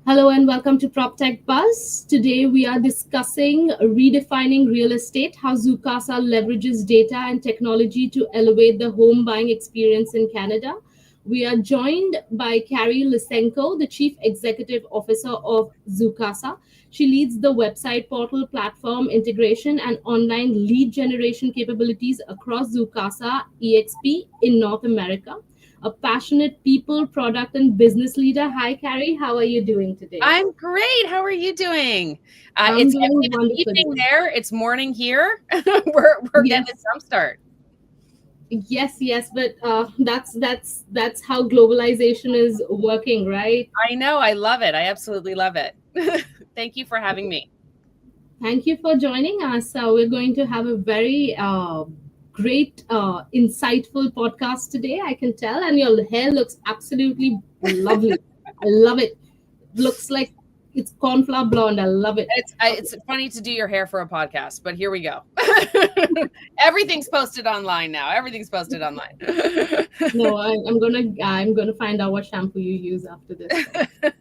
Hello and welcome to PropTech Buzz. Today we are discussing redefining real estate, how Zoocasa leverages data and technology to elevate the home buying experience in Canada. We are joined by Carrie Lysenko, the Chief Executive Officer of Zoocasa. She leads the website portal, platform integration, and online lead generation capabilities across Zoocasa EXP in North America. A passionate people, product, and business leader. Hi, Carrie. How are you doing today? I'm great. How are you doing? I'm It's I doing believe it's evening wonderfully. there. It's morning here. We're getting a Yes, jump start. yes, but that's how globalization is working, right? I know. I love it. I absolutely love it. Thank you for having me. Thank you for joining us. We're going to have a very great, insightful podcast today. I can tell, and your hair looks absolutely lovely. I love it. Looks like it's cornflower blonde. I love it. It's funny to do your hair for a podcast, but here we go. Everything's posted online now. Everything's posted online. No, I'm gonna find out what shampoo you use after this then.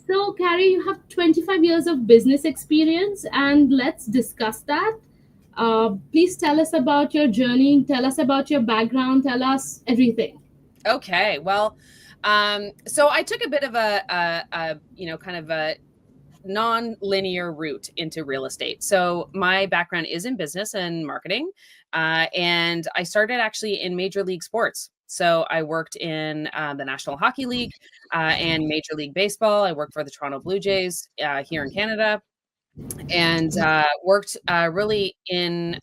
So, Carrie, you have 25 years of business experience, and let's discuss that. Please tell us about your journey. Tell us about your background. Tell us everything. Okay. Well, so I took a bit of a kind of a non-linear route into real estate. So my background is in business and marketing, and I started actually in Major League Sports. So I worked in the National Hockey League and Major League Baseball. I worked for the Toronto Blue Jays here in Canada, and worked really in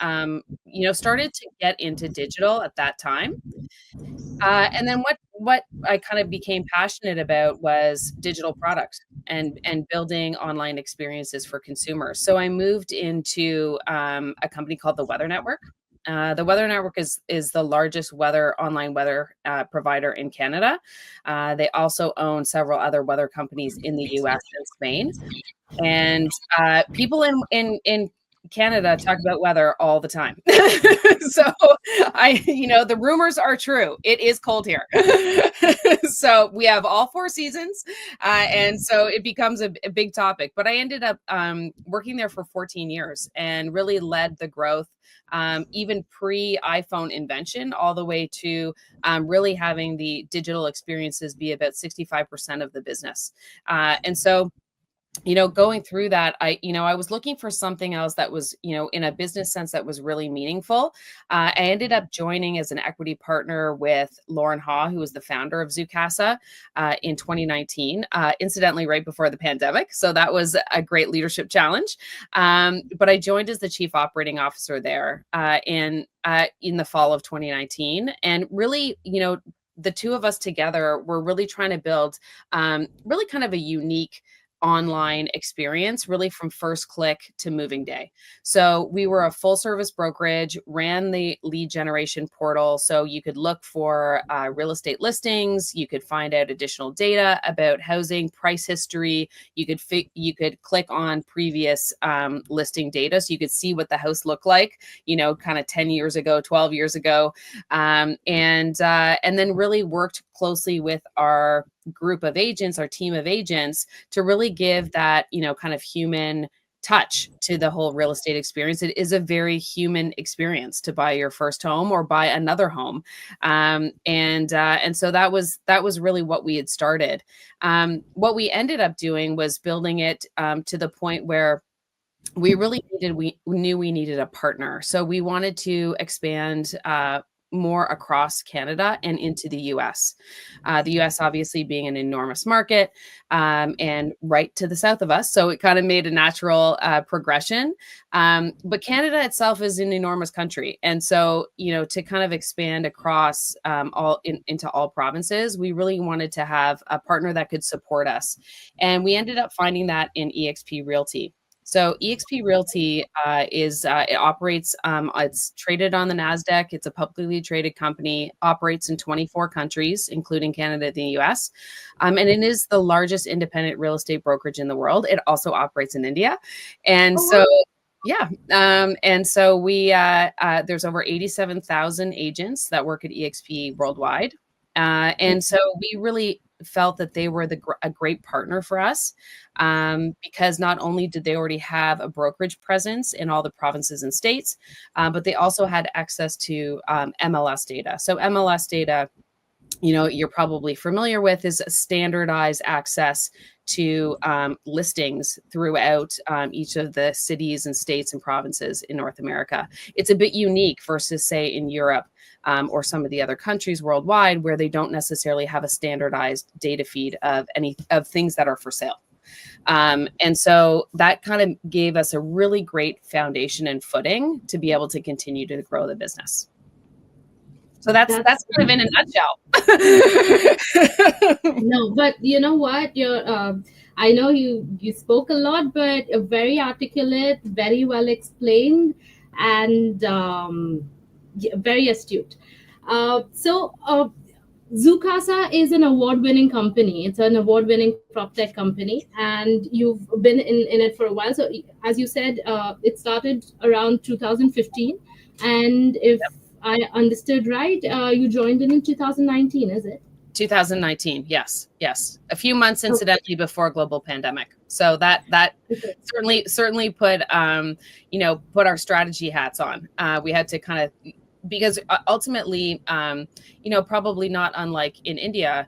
started to get into digital at that time. And then what I kind of became passionate about was digital products and building online experiences for consumers. So I moved into a company called the Weather Network. The Weather Network is the largest online weather provider in Canada. They also own several other weather companies in the U.S. and Spain. And people in Canada talk about weather all the time. So the rumors are true. It is cold here. So we have all four seasons. And so it becomes a big topic. But I ended up working there for 14 years and really led the growth, even pre-iPhone invention, all the way to really having the digital experiences be about 65% of the business. And so going through that, I was looking for something else that was, in a business sense that was really meaningful. I ended up joining as an equity partner with Lauren Haw, who was the founder of Zoocasa, in 2019, incidentally, right before the pandemic. So that was a great leadership challenge. But I joined as the chief operating officer there in the fall of 2019. And really, the two of us together were really trying to build really kind of a unique online experience, really from first click to moving day. So we were a full service brokerage, ran the lead generation portal. So you could look for real estate listings, you could find out additional data about housing, price history. You could click on previous listing data. So you could see what the house looked like, kind of 10 years ago, 12 years ago. And then really worked closely with our group of agents, our team of agents, to really give that, kind of human touch to the whole real estate experience. It is a very human experience to buy your first home or buy another home. And so that was really what we had started. What we ended up doing was building it to the point where we knew we needed a partner. So we wanted to expand more across Canada and into the US. The US obviously being an enormous market and right to the south of us. So it kind of made a natural progression. But Canada itself is an enormous country. And so, to kind of expand across into all provinces, we really wanted to have a partner that could support us. And we ended up finding that in eXp Realty. So eXp Realty it operates, it's traded on the NASDAQ. It's a publicly traded company, operates in 24 countries, including Canada and the US. And it is the largest independent real estate brokerage in the world. It also operates in India. And so, yeah. And so there's over 87,000 agents that work at eXp worldwide. And so we really felt that they were a great partner for us, because not only did they already have a brokerage presence in all the provinces and states, but they also had access to MLS data. So MLS data, you're probably familiar with, is standardized access to listings throughout each of the cities and states and provinces in North America. It's a bit unique versus, say, in Europe or some of the other countries worldwide, where they don't necessarily have a standardized data feed of things that are for sale. And so that kind of gave us a really great foundation and footing to be able to continue to grow the business. So that's kind of in a nutshell. No, but you know what? I know you spoke a lot, but very articulate, very well explained, and very astute. Zoocasa is an award-winning company. It's an award-winning prop tech company, and you've been in it for a while. So, as you said, it started around 2015, and if I understood right, you joined in 2019, is it? 2019, yes. A few months, incidentally, before global pandemic. So that certainly put put our strategy hats on. We had to kind of, because ultimately, probably not unlike in India,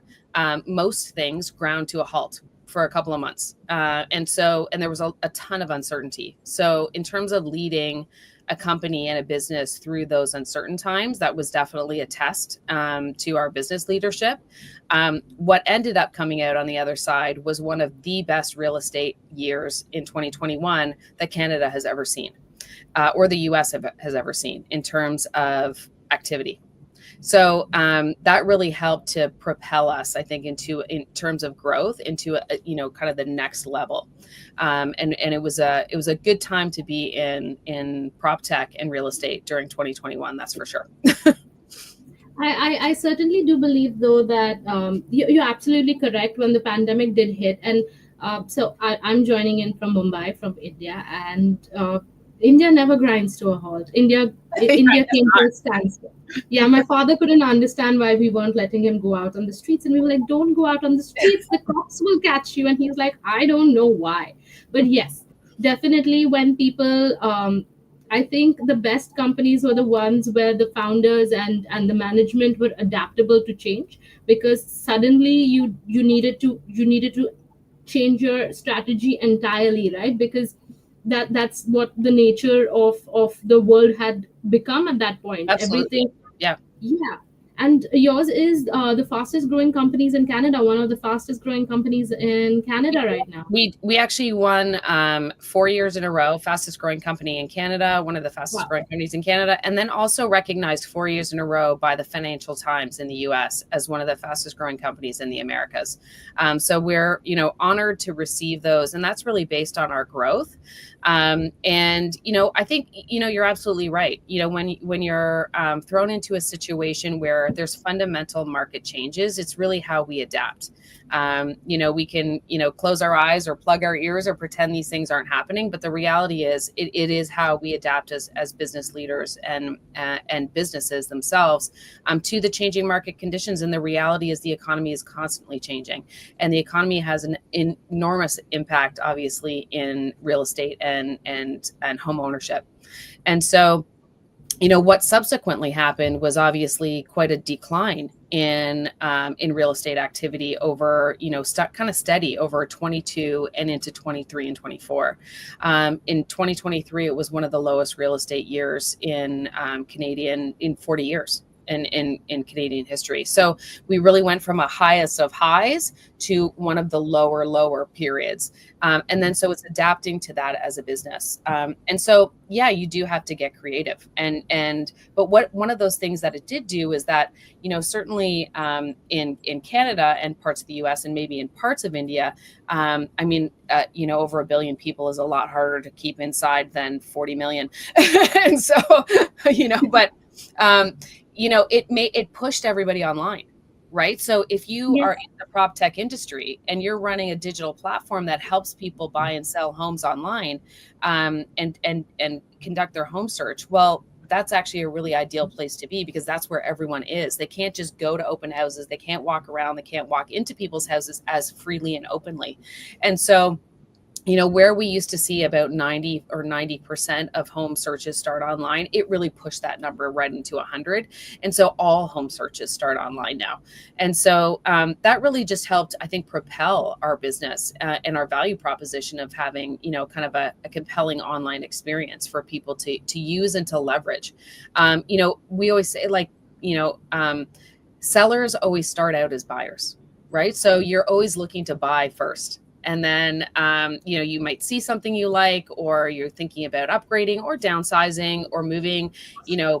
most things ground to a halt for a couple of months, and there was a ton of uncertainty. So in terms of leading a company and a business through those uncertain times, that was definitely a test to our business leadership. What ended up coming out on the other side was one of the best real estate years in 2021 that Canada has ever seen, or the US has ever seen in terms of activity. So that really helped to propel us, I think, in terms of growth into kind of the next level. And it was a good time to be in prop tech and real estate during 2021. That's for sure. I certainly do believe, though, that you're absolutely correct. When the pandemic did hit, and so I'm joining in from Mumbai, from India, and India never grinds to a halt. India came to a standstill. Yeah, my father couldn't understand why we weren't letting him go out on the streets, and we were like, "Don't go out on the streets; the cops will catch you." And he's like, "I don't know why," but yes, definitely when people. I think the best companies were the ones where the founders and the management were adaptable to change, because suddenly you needed to change your strategy entirely, right? Because that's what the nature of the world had become at that point. Absolutely. Everything. Yeah. And yours is the fastest growing companies in Canada, one of the fastest growing companies in Canada right now. We actually won 4 years in a row, fastest growing company in Canada, one of the fastest growing companies in Canada, and then also recognized 4 years in a row by the Financial Times in the US as one of the fastest growing companies in the Americas. So we're honored to receive those, and that's really based on our growth. And I think you're absolutely right. When you're thrown into a situation where there's fundamental market changes, it's really how we adapt. We can close our eyes or plug our ears or pretend these things aren't happening, but the reality is it is how we adapt as business leaders and businesses themselves to the changing market conditions. And the reality is the economy is constantly changing, and the economy has an enormous impact, obviously, in real estate and home ownership. And so what subsequently happened was obviously quite a decline in real estate activity over, kind of steady over 22 and into 23 and 24. In 2023, it was one of the lowest real estate years in 40 years. In Canadian history. So we really went from a highest of highs to one of the lower periods. And then so it's adapting to that as a business. And so, yeah, you do have to get creative. But one of those things that it did do is that, certainly in Canada and parts of the US and maybe in parts of India, over 1 billion people is a lot harder to keep inside than 40 million. And so, but it pushed everybody online, right? So if you are in the prop tech industry and you're running a digital platform that helps people buy and sell homes online, and conduct their home search, well, that's actually a really ideal place to be, because that's where everyone is. They can't just go to open houses. They can't walk around. They can't walk into people's houses as freely and openly. And so, where we used to see about 90% of home searches start online, it really pushed that number right into 100. And so all home searches start online now. And so that really just helped, I think, propel our business and our value proposition of having, kind of a compelling online experience for people to use and to leverage. We always say, sellers always start out as buyers, right? So you're always looking to buy first. And then, you might see something you like, or you're thinking about upgrading or downsizing or moving.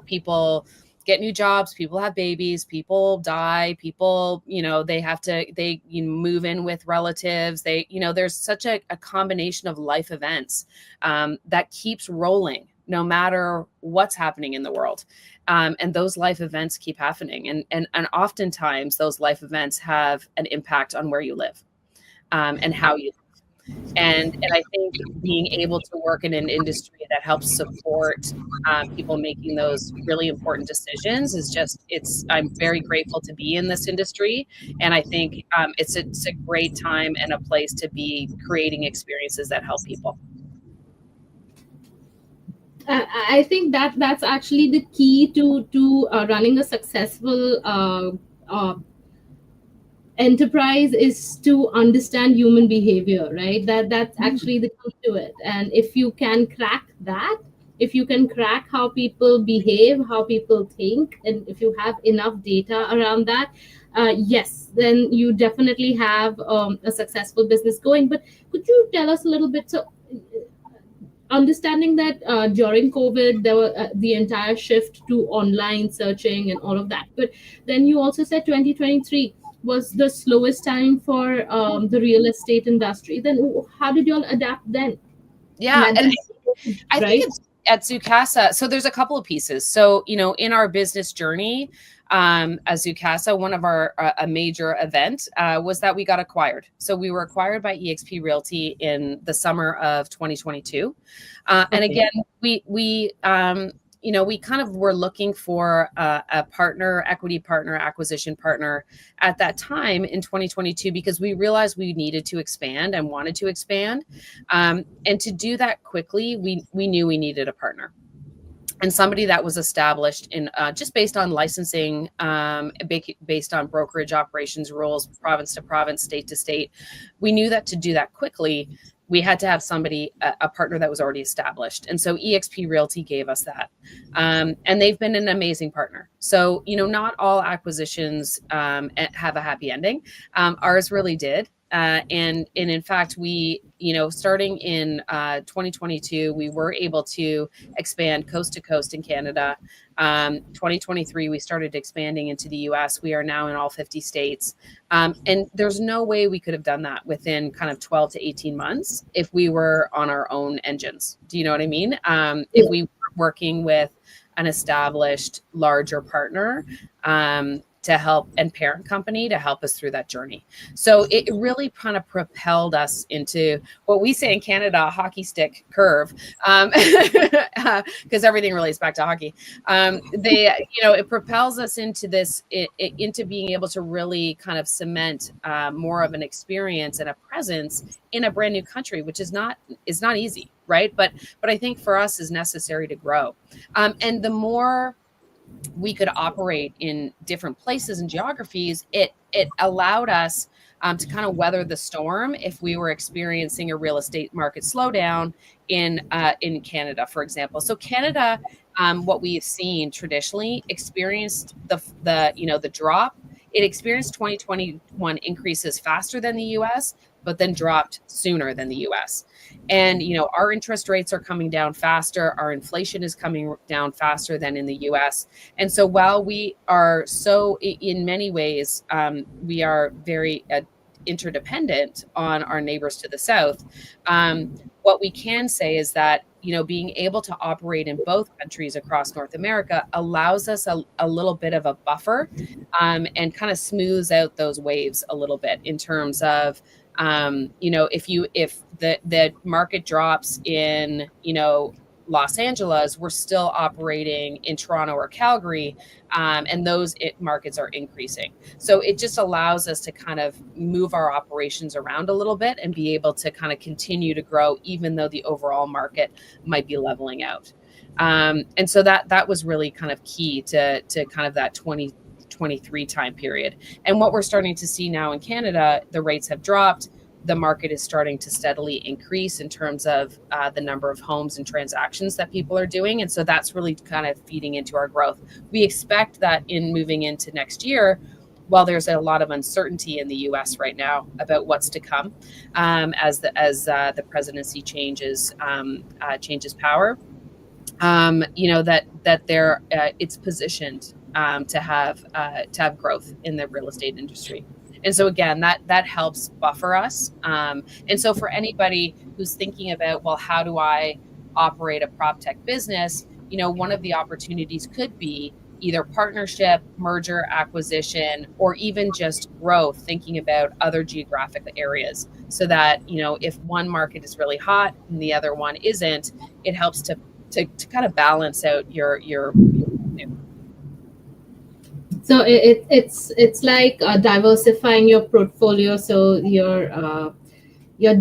People get new jobs, people have babies, people die, people, they move in with relatives. There's such a combination of life events that keeps rolling no matter what's happening in the world. And those life events keep happening. And oftentimes those life events have an impact on where you live. And how you live. And I think being able to work in an industry that helps support people making those really important decisions I'm very grateful to be in this industry. And I think it's a great time and a place to be creating experiences that help people. I think that's actually the key to running a successful enterprise, is to understand human behavior, right? That's actually the key to it. And if you can crack that, if you can crack how people behave, how people think, and if you have enough data around that, yes, then you definitely have a successful business going. But could you tell us a little bit? So understanding that during COVID, there were the entire shift to online searching and all of that. But then you also said 2023 was the slowest time for the real estate industry. Then how did you all adapt then? Yeah, And and I right? think it's at Zoocasa. So there's a couple of pieces. So, in our business journey, as Zoocasa, one of our a major event was that we got acquired. So we were acquired by eXp Realty in the summer of 2022. And again, we kind of were looking for a partner, equity partner, acquisition partner at that time in 2022, because we realized we needed to expand and wanted to expand. And to do that quickly, we knew we needed a partner. And somebody that was established in just based on licensing, based on brokerage operations rules, province to province, state to state. We knew that to do that quickly, we had to have somebody, a partner that was already established. And so eXp Realty gave us that. And they've been an amazing partner. So, not all acquisitions have a happy ending. Ours really did. And in fact, we, starting in 2022, we were able to expand coast to coast in Canada. 2023, we started expanding into the US. We are now in all 50 states. And there's no way we could have done that within kind of 12 to 18 months if we were on our own engines. Do you know what I mean? If we were working with an established larger partner, to help, and parent company to help us through that journey. So it really kind of propelled us into what we say in Canada, a hockey stick curve, because everything relates back to hockey. It propels us into this, into being able to really kind of cement more of an experience and a presence in a brand new country, which is not easy, right? But I think for us is necessary to grow. And the more we could operate in different places and geographies, it allowed us to kind of weather the storm if we were experiencing a real estate market slowdown in Canada, for example. So Canada, what we've seen traditionally, experienced the drop. It experienced 2021 increases faster than the US, but then dropped sooner than the US. And, our interest rates are coming down faster. Our inflation is coming down faster than in the US. And so while we are in many ways, we are very interdependent on our neighbors to the south, what we can say is that, being able to operate in both countries across North America allows us a little bit of a buffer, and kind of smooths out those waves a little bit in terms of, if the market drops in, Los Angeles, we're still operating in Toronto or Calgary, and those markets are increasing. So it just allows us to kind of move our operations around a little bit and be able to kind of continue to grow, even though the overall market might be leveling out. And so that was really kind of key to kind of that 2023 time period. And what we're starting to see now in Canada, the rates have dropped. The market is starting to steadily increase in terms of the number of homes and transactions that people are doing. And so that's really kind of feeding into our growth. We expect that in moving into next year, while there's a lot of uncertainty in the U.S. right now about what's to come as the presidency changes power, that there it's positioned to have growth in the real estate industry. And so again, that helps buffer us. And so for anybody who's thinking about, well, how do I operate a prop tech business? One of the opportunities could be either partnership, merger, acquisition, or even just growth, thinking about other geographic areas so that, if one market is really hot and the other one isn't, it helps to kind of balance out your So it's like diversifying your portfolio, so your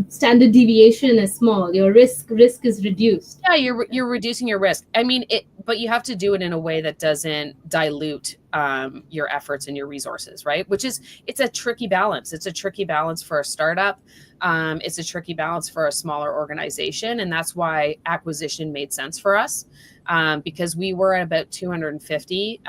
standard deviation is small, your risk is reduced. Yeah, you're reducing your risk. I mean, but you have to do it in a way that doesn't dilute your efforts and your resources, right? It's a tricky balance. It's a tricky balance for a startup. It's a tricky balance for a smaller organization, and that's why acquisition made sense for us. Because we were at about 250,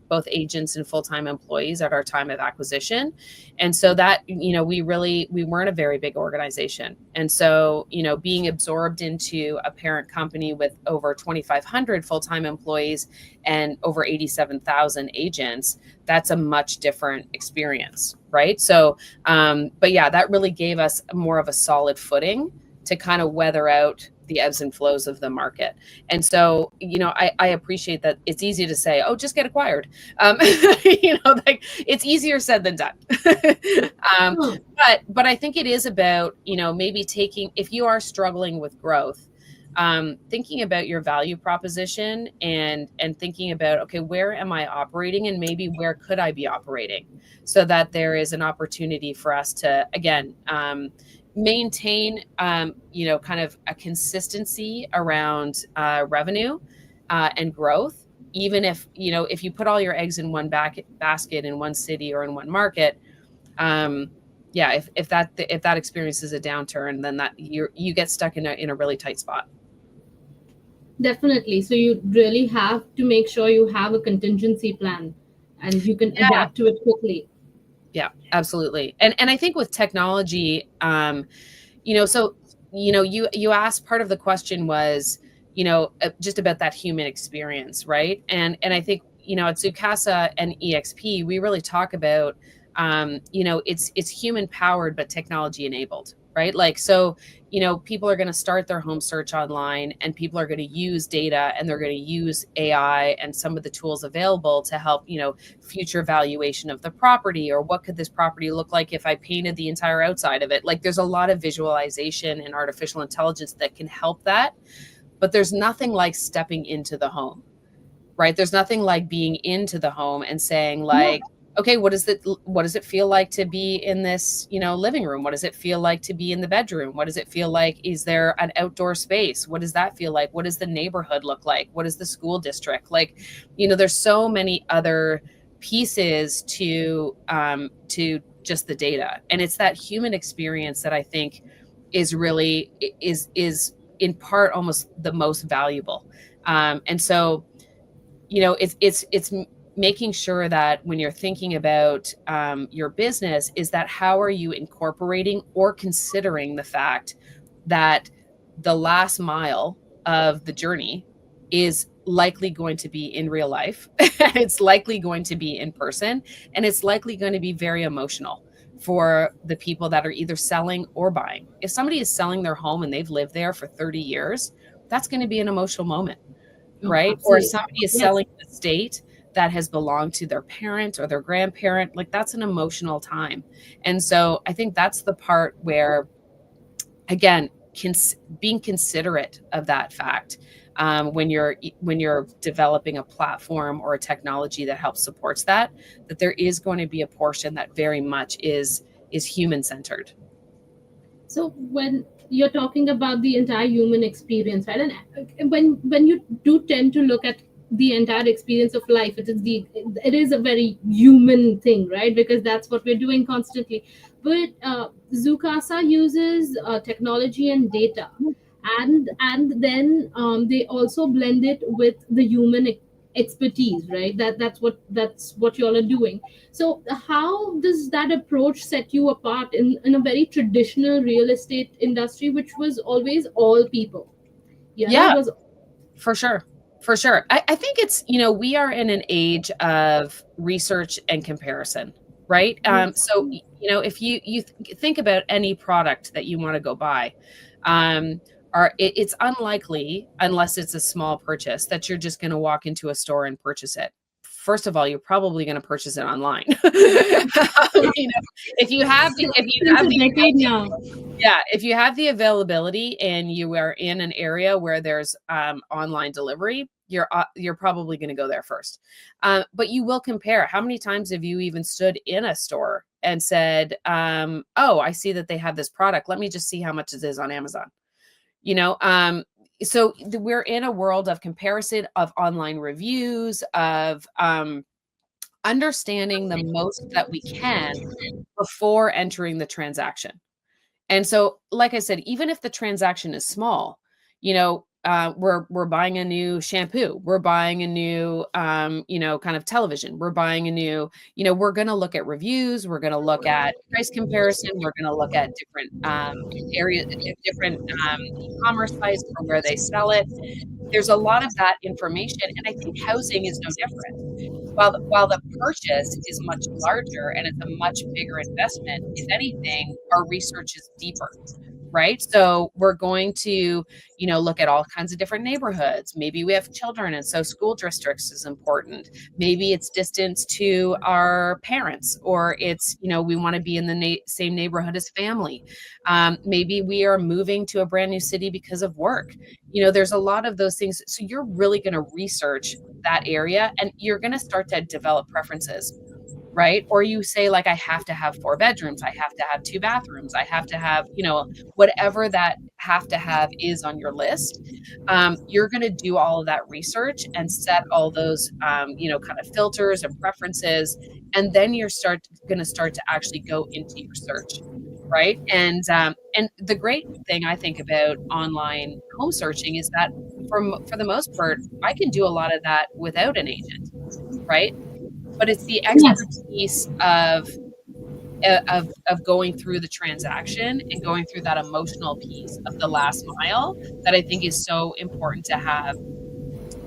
both agents and full-time employees at our time of acquisition. And so that, we weren't a very big organization. And so, being absorbed into a parent company with over 2,500 full-time employees and over 87,000 agents, that's a much different experience, right? So, but yeah, that really gave us more of a solid footing to kind of weather out the ebbs and flows of the market. And so, I appreciate that it's easy to say, oh, just get acquired. Like it's easier said than done. But I think it is about, maybe if you are struggling with growth, thinking about your value proposition and thinking about, okay, where am I operating and maybe where could I be operating so that there is an opportunity for us to, again, maintain, kind of a consistency around revenue and growth, even if you put all your eggs in one basket in one city or in one market. Yeah, if that experiences a downturn, then that you get stuck in a really tight spot. Definitely. So you really have to make sure you have a contingency plan and you can adapt to it quickly. Yeah, absolutely. And I think with technology, so, you asked, part of the question was, just about that human experience, right? And I think, at Zoocasa and EXP, we really talk about, it's human powered, but technology enabled, right? Like, so, people are going to start their home search online and people are going to use data and they're going to use AI and some of the tools available to help, future valuation of the property, or what could this property look like if I painted the entire outside of it? Like, there's a lot of visualization and artificial intelligence that can help that, but there's nothing like stepping into the home, right? There's nothing like being into the home and saying, like, okay, what does it feel like to be in this, living room? What does it feel like to be in the bedroom? What does it feel like? Is there an outdoor space? What does that feel like? What does the neighborhood look like? What is the school district? Like, there's so many other pieces to just the data. And it's that human experience that I think is really is in part almost the most valuable. And so, it's making sure that when you're thinking about your business, is that how are you incorporating or considering the fact that the last mile of the journey is likely going to be in real life, it's likely going to be in person, and it's likely going to be very emotional for the people that are either selling or buying. If somebody is selling their home and they've lived there for 30 years, that's going to be an emotional moment. Right? Absolutely. Or if somebody is selling an estate that has belonged to their parent or their grandparent, like, that's an emotional time. And so I think that's the part where, again, being considerate of that fact, when you're developing a platform or a technology that helps supports that, that there is going to be a portion that very much is human centered. So when you're talking about the entire human experience, right, and when you do tend to look at the entire experience of life, it is a very human thing, right, because that's what we're doing constantly. But Zoocasa uses technology and data, and then they also blend it with the human expertise, right? That's what you all are doing. So how does that approach set you apart in a very traditional real estate industry, which was always all people? Yeah, It was. for sure. For sure. I think it's, we are in an age of research and comparison, right? So, if you think about any product that you want to go buy, um, it's unlikely, unless it's a small purchase, that you're just going to walk into a store and purchase it. First of all, you're probably going to purchase it online. If you have Since a decade now. yeah, if you have the availability and you are in an area where there's online delivery, you're probably going to go there first. But you will compare. How many times have you even stood in a store and said, "Oh, I see that they have this product. Let me just see how much it is on Amazon." You know, so we're in a world of comparison, of online reviews, of understanding the most that we can before entering the transaction. And so, like I said, even if the transaction is small, we're buying a new shampoo, we're buying a new, kind of television, we're buying a new, we're going to look at reviews, we're going to look at price comparison, we're going to look at different areas, different e-commerce sites for where they sell it. There's a lot of that information, and I think housing is no different. While the purchase is much larger and it's a much bigger investment, if anything, our research is deeper, right? So we're going to, look at all kinds of different neighborhoods. Maybe we have children, and so school districts is important. Maybe it's distance to our parents, or it's, we want to be in the same neighborhood as family. Maybe we are moving to a brand new city because of work. There's a lot of those things. So you're really going to research that area, and you're going to start to develop preferences, right? Or you say, like, I have to have 4 bedrooms, I have to have 2 bathrooms, I have to have, whatever that have to have is on your list. You're going to do all of that research and set all those, kind of filters and preferences, and then you're going to start to actually go into your search, right? And the great thing I think about online home searching is that for the most part, I can do a lot of that without an agent, right? But it's the Yes. expertise of going through the transaction and going through that emotional piece of the last mile that I think is so important to have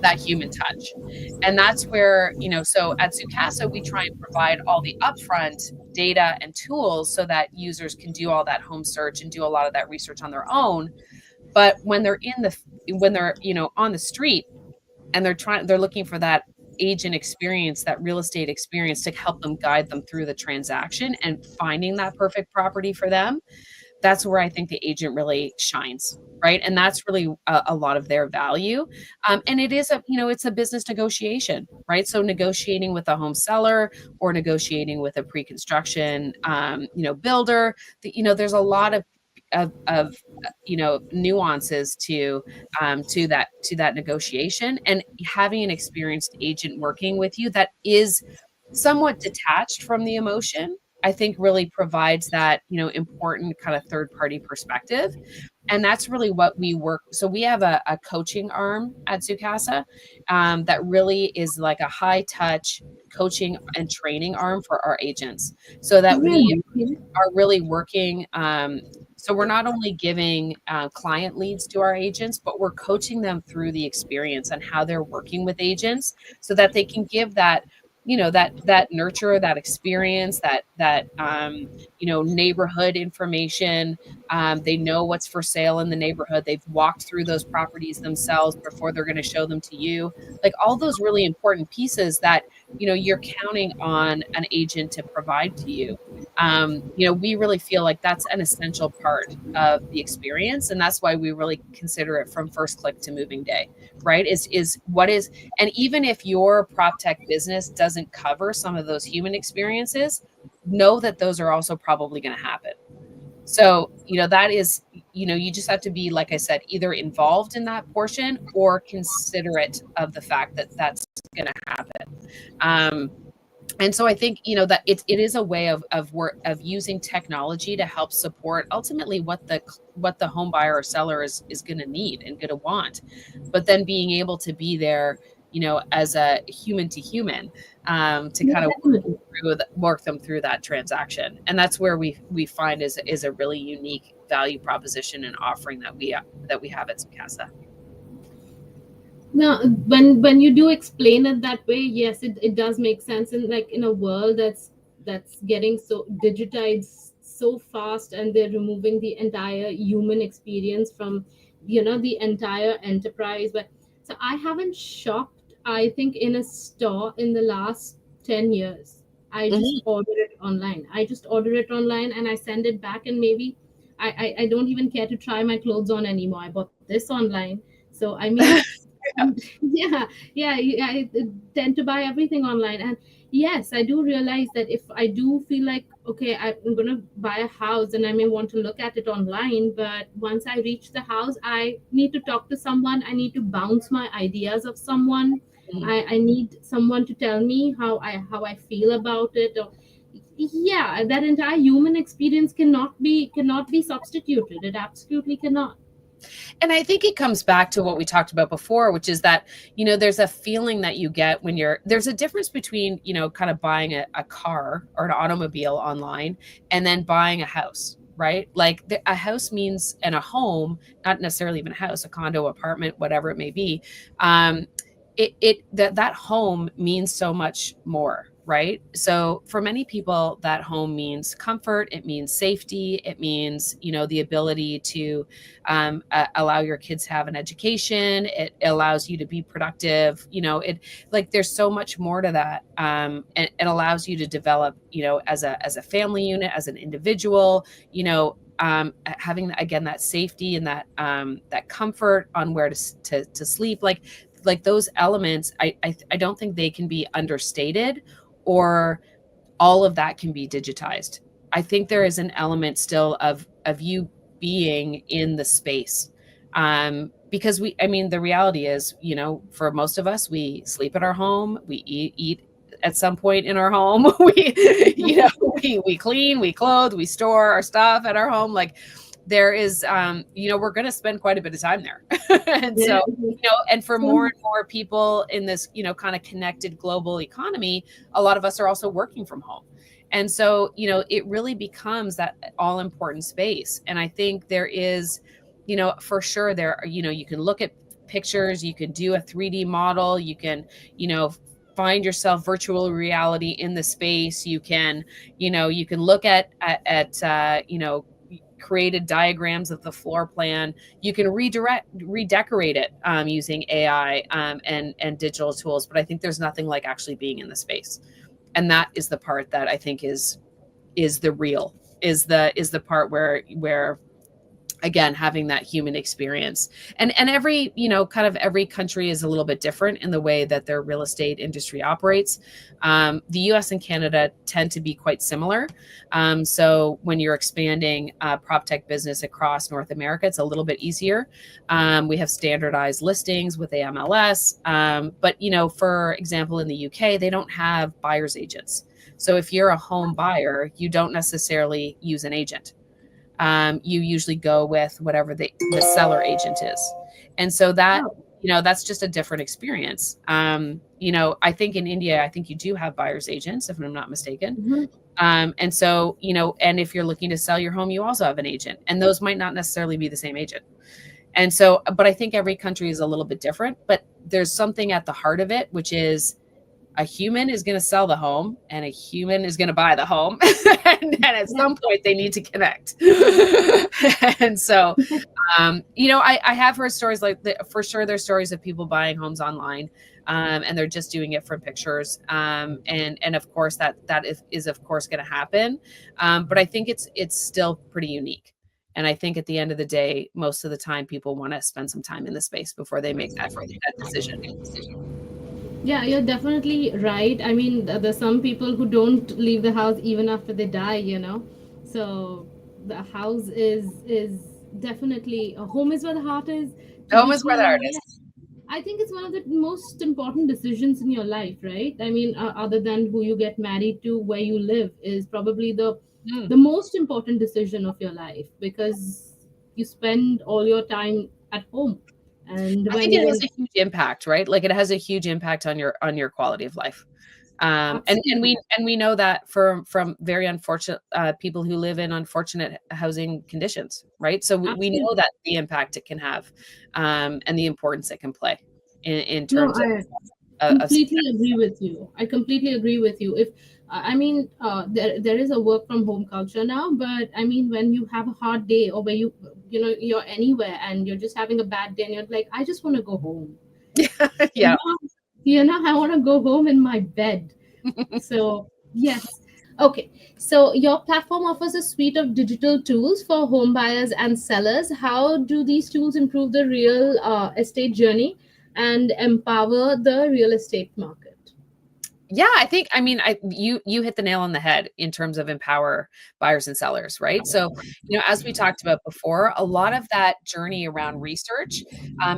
that human touch. And that's where, so at Zoocasa, we try and provide all the upfront data and tools so that users can do all that home search and do a lot of that research on their own. But when they're on the street, and they're looking for that agent experience, that real estate experience, to help them guide them through the transaction and finding that perfect property for them. That's where I think the agent really shines, right? And that's really a lot of their value. And it is it's a business negotiation, right? So negotiating with a home seller or negotiating with a pre-construction, builder, there's a lot of nuances to that negotiation, and having an experienced agent working with you that is somewhat detached from the emotion, I think really provides that, important kind of third party perspective. And that's really what we work. So we have a coaching arm at Zoocasa, that really is like a high touch coaching and training arm for our agents, so that we Really? are really working. So we're not only giving client leads to our agents, but we're coaching them through the experience and how they're working with agents, so that they can give that, that nurture, that experience, that neighborhood information. They know what's for sale in the neighborhood. They've walked through those properties themselves before they're going to show them to you. Like all those really important pieces that you're counting on an agent to provide to you. We really feel like that's an essential part of the experience, and that's why we really consider it from first click to moving day, right? Is what is, and even if your prop tech business doesn't cover some of those human experiences, know that those are also probably going to happen. So, that is, you just have to be, like I said, either involved in that portion or considerate of the fact that that's going to happen. Um, and so I think, that it is a way of work, of using technology to help support ultimately what the home buyer or seller is going to need and going to want, but then being able to be there, as a human to human, to Yeah, kind of definitely. work them through that transaction. And that's where we find is a really unique value proposition and offering that we have at Zoocasa. Now, when you do explain it that way, yes, it does make sense. And like in a world that's getting so digitized so fast, and they're removing the entire human experience from the entire enterprise. But so I haven't shopped, I think, in a store in the last 10 years. I just Mhm. order it online. I just order it online and I send it back, and maybe I don't even care to try my clothes on anymore. I bought this online. So I mean, yeah, yeah, I tend to buy everything online. And yes, I do realize that if I do feel like, okay, I'm going to buy a house and I may want to look at it online, but once I reach the house, I need to talk to someone. I need to bounce my ideas of someone. Mhm. I need someone to tell me how I feel about it. Or yeah, that entire human experience cannot be substituted. It absolutely cannot. And I think it comes back to what we talked about before, which is that, there's a feeling that you get when there's a difference between, kind of buying a car or an automobile online and then buying a house, right? Like a house means, and a home, not necessarily even a house, a condo, apartment, whatever it may be. Um, that home means so much more, right? So for many people, that home means comfort, it means safety, it means, the ability to allow your kids to have an education, it allows you to be productive, it, like, there's so much more to that. And it allows you to develop, as a family unit, as an individual, having, again, that safety and that comfort on where to sleep, like those elements, I don't think they can be understated, or all of that can be digitized. I think there is an element still of you being in the space. Because I mean, the reality is, for most of us, we sleep at our home, we eat at some point in our home, we clean, we clothe, we store our stuff at our home. Like, there is, we're going to spend quite a bit of time there. And Yeah. so, and for more So and more people in this, kind of connected global economy, a lot of us are also working from home. And so, it really becomes that all important space. And I think there is, for sure there are, you can look at pictures, you can do a 3D model, you can, find yourself virtual reality in the space. You can look at created diagrams of the floor plan. You can redecorate it using AI and digital tools. But I think there's nothing like actually being in the space, and that is the part that I think is the real is the part where again, having that human experience. And every, kind of every country is a little bit different in the way that their real estate industry operates. The US and Canada tend to be quite similar. So when you're expanding prop tech business across North America, it's a little bit easier. We have standardized listings with AMLS. But, for example, in the UK, they don't have buyer's agents. So if you're a home buyer, you don't necessarily use an agent. You usually go with whatever the seller agent is. And so that, oh, that's just a different experience. I think in India, I think you do have buyer's agents, if I'm not mistaken. mhm. And so, and if you're looking to sell your home, you also have an agent, and those might not necessarily be the same agent. And so, but I think every country is a little bit different, but there's something at the heart of it, which is a human is going to sell the home and a human is going to buy the home. And at Yeah. some point they need to connect. And so, I have heard stories like for sure there's stories of people buying homes online. and they're just doing it from pictures. And of course that is of course going to happen. But I think it's still pretty unique. And I think at the end of the day, most of the time people want to spend some time in the space before they make that decision. Yeah, you're definitely right. I mean, there's some people who don't leave the house even after they die, you know. So the house is definitely a home is where the heart is. Home is where the Traditionally, art is. yes. I think it's one of the most important decisions in your life, right? I mean, other than who you get married to, where you live is probably Mm. the most important decision of your life, because you spend all your time at home, and I when think it you're has in a huge impact, right? Like it has a huge impact on your quality of life. And absolutely. we know that from very unfortunate people who live in unfortunate housing conditions, right? So we know Absolutely. that the impact it can have, and the importance it can play in No, terms I of completely success. agree with you. I completely agree with you. If I mean, there is a work from home culture now, but I mean, when you have a hard day, or where you know you're anywhere and you're just having a bad day, and you're like, I just want to go home. You Yeah. know, I want to go home in my bed. So yes. Okay, so your platform offers a suite of digital tools for home buyers and sellers. How do these tools improve the real estate journey and empower the real estate market? Yeah, I think I mean you hit the nail on the head in terms of empower buyers and sellers, right? So, as we talked about before, a lot of that journey around research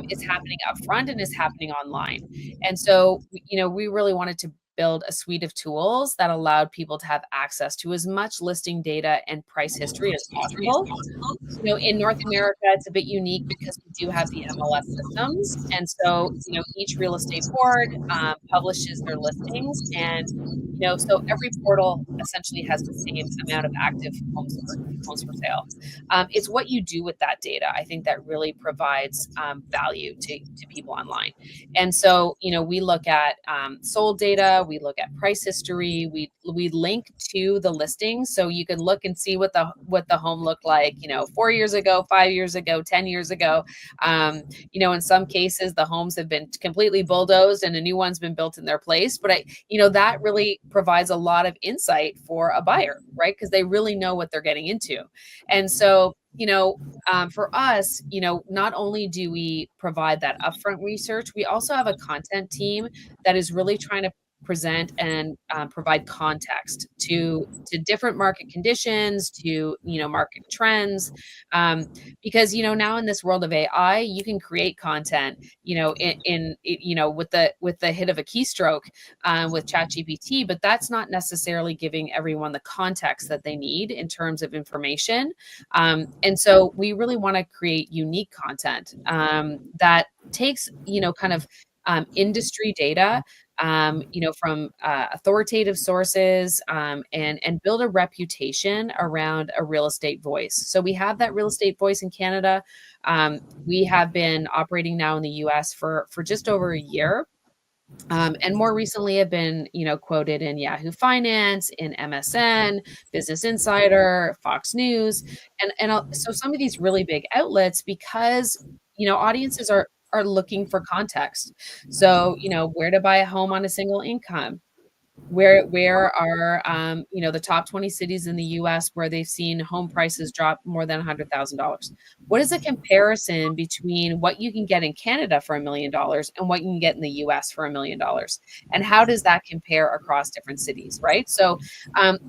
is happening upfront and is happening online. And so, we really wanted to build a suite of tools that allowed people to have access to as much listing data and price history as possible. In North America, it's a bit unique because we do have the MLS systems. And so, each real estate board publishes their listings. And, so every portal essentially has the same amount of active homes for sale. It's what you do with that data, I think, that really provides value to people online. And so, we look at sold data, we look at price history, we link to the listings, so you can look and see what the home looked like, 4 years ago, 5 years ago, 10 years ago. In some cases, the homes have been completely bulldozed and a new one's been built in their place. But that really provides a lot of insight for a buyer, right? Because they really know what they're getting into. And so, for us, not only do we provide that upfront research, we also have a content team that is really trying to present and provide context to different market conditions, to market trends, because now in this world of AI, you can create content, with the hit of a keystroke with ChatGPT, but that's not necessarily giving everyone the context that they need in terms of information. And so we really want to create unique content that takes, kind of industry data, from authoritative sources, and build a reputation around a real estate voice. So we have that real estate voice in Canada. We have been operating now in the US for just over a year. And more recently have been, quoted in Yahoo Finance, in MSN, Business Insider, Fox News, and so some of these really big outlets, because audiences are looking for context. So, where to buy a home on a single income, where are the top 20 cities in the US where they've seen home prices drop more than $100,000? What is the comparison between what you can get in Canada for $1 million and what you can get in the US for $1 million? And how does that compare across different cities, right? So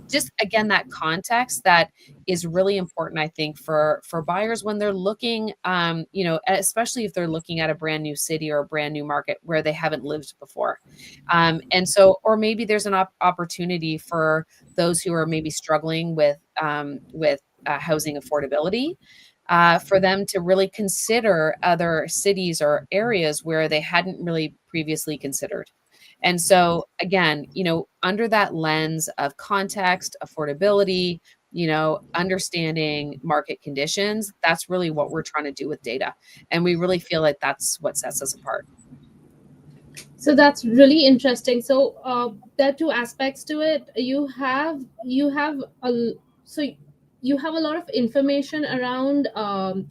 just again, that context that is really important, I think, for buyers when they're looking, especially if they're looking at a brand new city or a brand new market where they haven't lived before. And so, or maybe there's an opportunity for those who are maybe struggling with housing affordability, for them to really consider other cities or areas where they hadn't really previously considered. And so, again, under that lens of context, affordability, understanding market conditions, that's really what we're trying to do with data. And we really feel like that's what sets us apart. So that's really interesting. So there are two aspects to it. You have so you have a lot of information around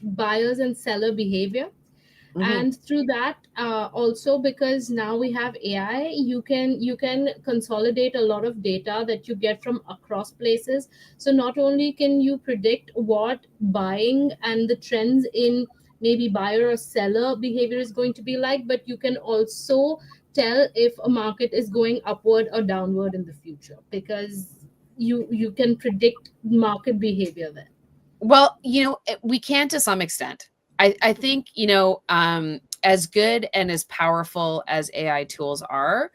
buyers and seller behavior, Mhm. And through that, also because now we have AI, you can consolidate a lot of data that you get from across places. So not only can you predict what buying and the trends in maybe buyer or seller behavior is going to be like, but you can also tell if a market is going upward or downward in the future, because you can predict market behavior there. Well, we can to some extent. I think, as good and as powerful as AI tools are,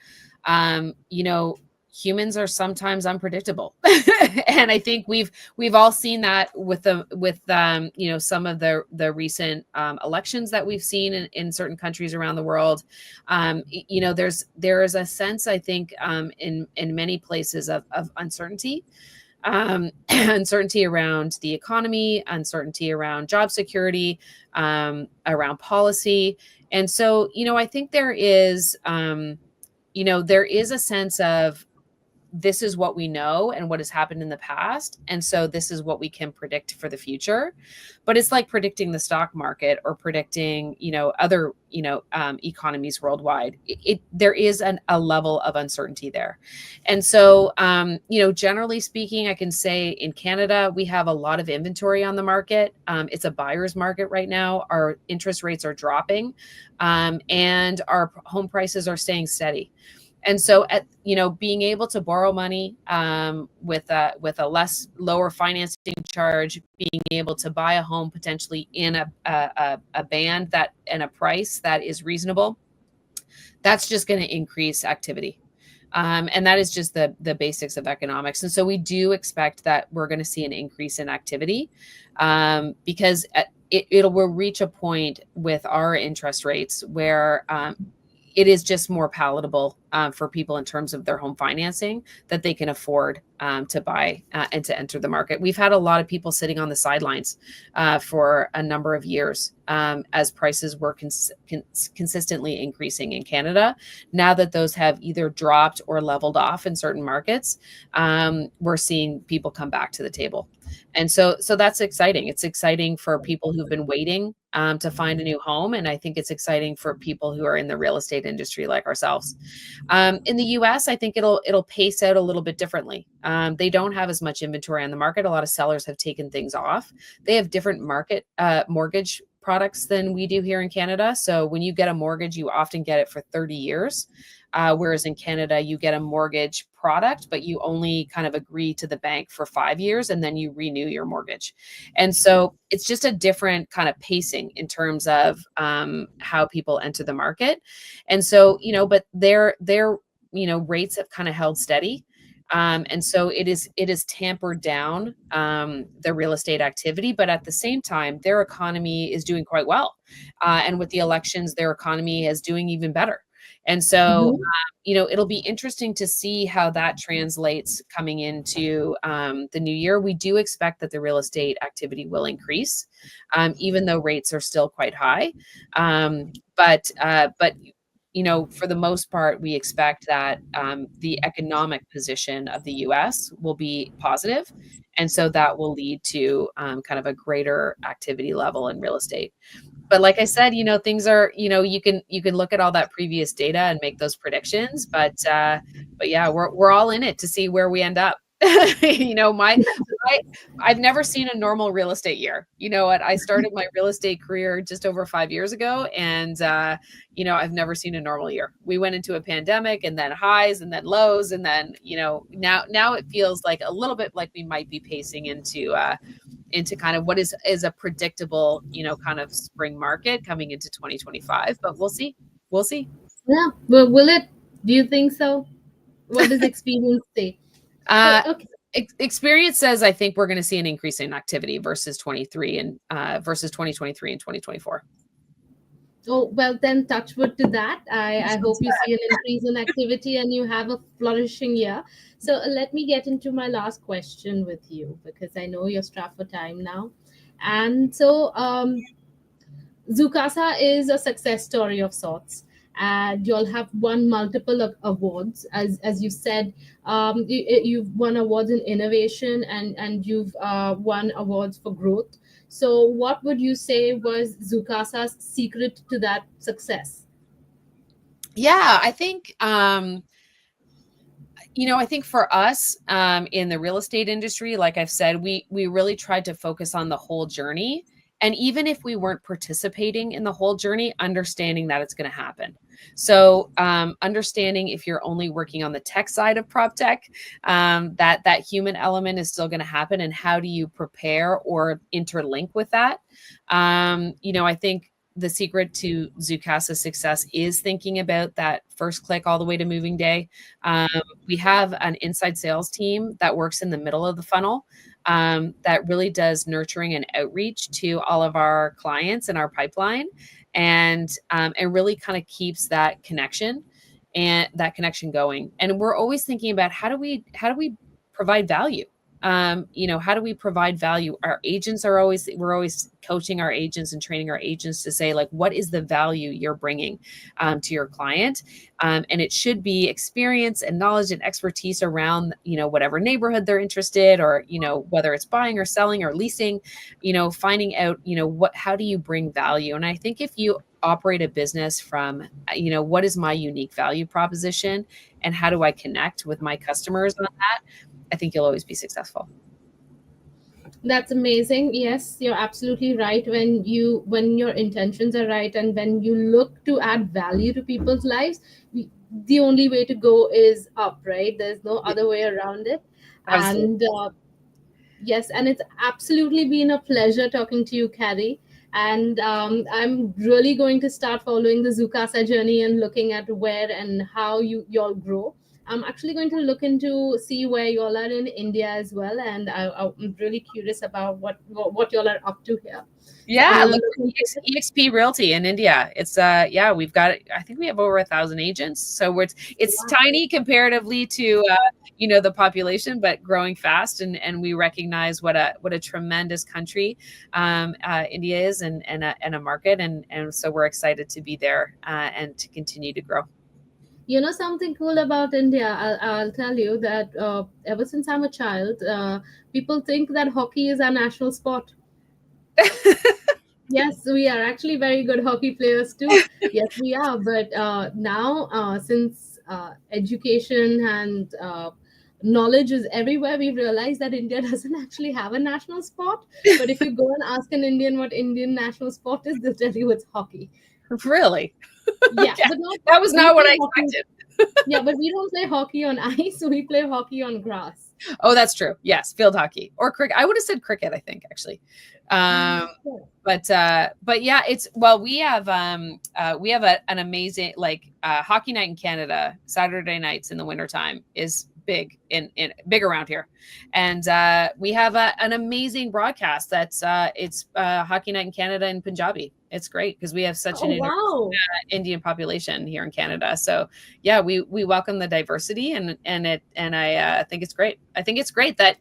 humans are sometimes unpredictable. And I think we've all seen that with some of the recent elections that we've seen in certain countries around the world. There is a sense, I think, in many places of uncertainty, uncertainty around the economy, uncertainty around job security, around policy. And so, I think there is a sense of, this is what we know and what has happened in the past. And so this is what we can predict for the future. But it's like predicting the stock market or predicting, other, economies worldwide. There is a level of uncertainty there. And so, generally speaking, I can say in Canada, we have a lot of inventory on the market. It's a buyer's market right now. Our interest rates are dropping, and our home prices are staying steady. And so, being able to borrow money, with a lower financing charge, being able to buy a home potentially in a band that and a price that is reasonable, that's just going to increase activity. And that is just the basics of economics. And so we do expect that we're going to see an increase in activity, because will reach a point with our interest rates where, it is just more palatable, for people in terms of their home financing, that they can afford, to buy, and to enter the market. We've had a lot of people sitting on the sidelines, for a number of years, as prices were consistently increasing in Canada. Now that those have either dropped or leveled off in certain markets, we're seeing people come back to the table. And so that's exciting. It's exciting for people who've been waiting, to find a new home. And I think it's exciting for people who are in the real estate industry like ourselves. In the US, I think it'll pace out a little bit differently. They don't have as much inventory on the market. A lot of sellers have taken things off. They have different mortgage products than we do here in Canada. So when you get a mortgage, you often get it for 30 years. Whereas in Canada, you get a mortgage product, but you only kind of agree to the bank for 5 years and then you renew your mortgage. And so it's just a different kind of pacing in terms of, how people enter the market. And so, but their rates have kind of held steady. And so it is tampered down, the real estate activity, but at the same time, their economy is doing quite well. And with the elections, their economy is doing even better. And so, Mhm. it'll be interesting to see how that translates coming into, the new year. We do expect that the real estate activity will increase, even though rates are still quite high. But for the most part, we expect that, the economic position of the U.S. will be positive, and so that will lead to, kind of a greater activity level in real estate. But like I said, things are, you can look at all that previous data and make those predictions, but yeah, we're all in it to see where we end up. You know, my I've never seen a normal real estate year. You know what? I started my real estate career just over 5 years ago, and I've never seen a normal year. We went into a pandemic, and then highs and then lows, and then, now it feels like a little bit like we might be pacing into kind of what is a predictable, kind of spring market coming into 2025, but we'll see. We'll see. Yeah. Well, will it? Do you think so? What does experience say? So, Uh, okay. Experience says I think we're going to see an increase in activity versus 23 and versus 2023 and 2024. Oh, well, then touch wood to that. I hope you see an increase in activity and you have a flourishing year. So let me get into my last question with you, because I know you're strapped for time now. And so, Zoocasa is a success story of sorts, and you'll have won multiple awards, as you said. You've won awards in innovation, and you've won awards for growth. So, what would you say was Zoocasa's secret to that success? Yeah, I think I think for us, in the real estate industry, like I've said, we really tried to focus on the whole journey. And even if we weren't participating in the whole journey, understanding that it's going to happen. So, understanding if you're only working on the tech side of prop tech, that human element is still going to happen, and how do you prepare or interlink with that? I think the secret to Zoocasa's success is thinking about that first click all the way to moving day. Um, we have an inside sales team that works in the middle of the funnel, that really does nurturing and outreach to all of our clients in our pipeline, and really kind of keeps that connection going. And we're always thinking about how do we provide value. How do we provide value? We're always coaching our agents and training our agents to say, like, what is the value you're bringing to your client? And it should be experience and knowledge and expertise around, whatever neighborhood they're interested, or, whether it's buying or selling or leasing, finding out, how do you bring value? And I think if you operate a business from, what is my unique value proposition, and how do I connect with my customers on that, I think you'll always be successful. That's amazing. Yes, you're absolutely right. When your intentions are right and when you look to add value to people's lives, the only way to go is up, right? There's no other way around it. Absolutely. And yes, and it's absolutely been a pleasure talking to you, Carrie. And I'm really going to start following the Zoocasa journey and looking at where and how y'all grow. I'm actually going to look into see where y'all are in India as well, and I'm really curious about what y'all are up to here. So I'm Yeah, gonna look look for into it. EXP Realty in India. It's yeah, we've got, I think we have over 1,000 agents. So it's Wow. tiny comparatively to the population, but growing fast, and we recognize what a tremendous country India is, and a market, and so we're excited to be there, and to continue to grow. You know something cool about India? I'll tell you that ever since I'm a child, people think that hockey is our national sport. Yes, we are actually very good hockey players too. Yes, we are. But now, since education and knowledge is everywhere, we realize that India doesn't actually have a national sport. But if you go and ask an Indian what Indian national sport is, they'll tell you it's hockey. Really? Yeah, Yeah, but not. that was We not what play I hockey. expected. Yeah, but we don't play hockey on ice. We play hockey on grass. Oh, that's true. Yes, field hockey or cricket. I would have said cricket, I think, actually. Um, but yeah, we have an amazing, like, hockey night in Canada. Saturday nights in the wintertime is in big around here. And we have an amazing broadcast that's it's hockey night in Canada in Punjabi. It's great because we have such Oh an wow! Indian population here in Canada. So yeah, we welcome the diversity, and I think it's great. I think it's great that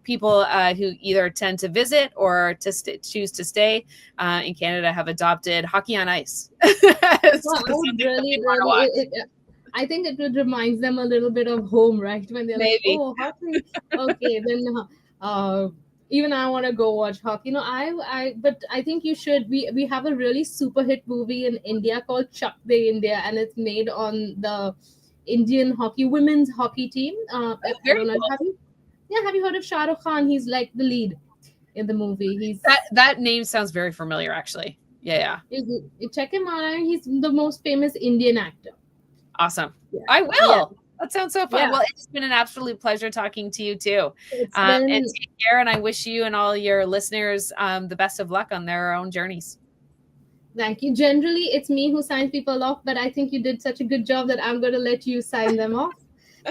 people who either tend to visit or to choose to stay in Canada have adopted hockey on ice as Well, I would something that they really, want to really. watch. I think it would remind them a little bit of home, right? When they're like, Maybe. "Oh, hockey, okay." Then, even I want to go watch hockey. But I think you should. We have a really super hit movie in India called Chuck Day India, and it's made on the Indian hockey women's hockey team. Oh, I very don't know. cool. Have you heard of Shah Rukh Khan? He's like the lead in the movie. That name sounds very familiar, actually. Yeah, yeah. You check him out. He's the most famous Indian actor. Awesome. Yeah. I Yeah. will. That sounds so fun. Yeah. Well, it's been an absolute pleasure talking to you too. It's And been take care. And I wish you and all your listeners the best of luck on their own journeys. Thank you. Generally, it's me who signs people off, but I think you did such a good job that I'm going to let you sign them off.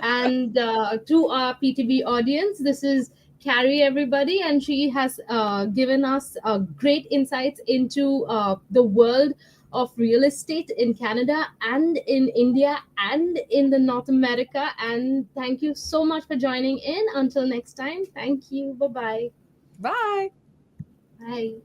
And to our PTB audience, this is Carrie, everybody, and she has given us great insights into the world of real estate in Canada and in India and in the North America. And thank you so much for joining in. Until next time, thank you. Bye-bye. Bye. Bye.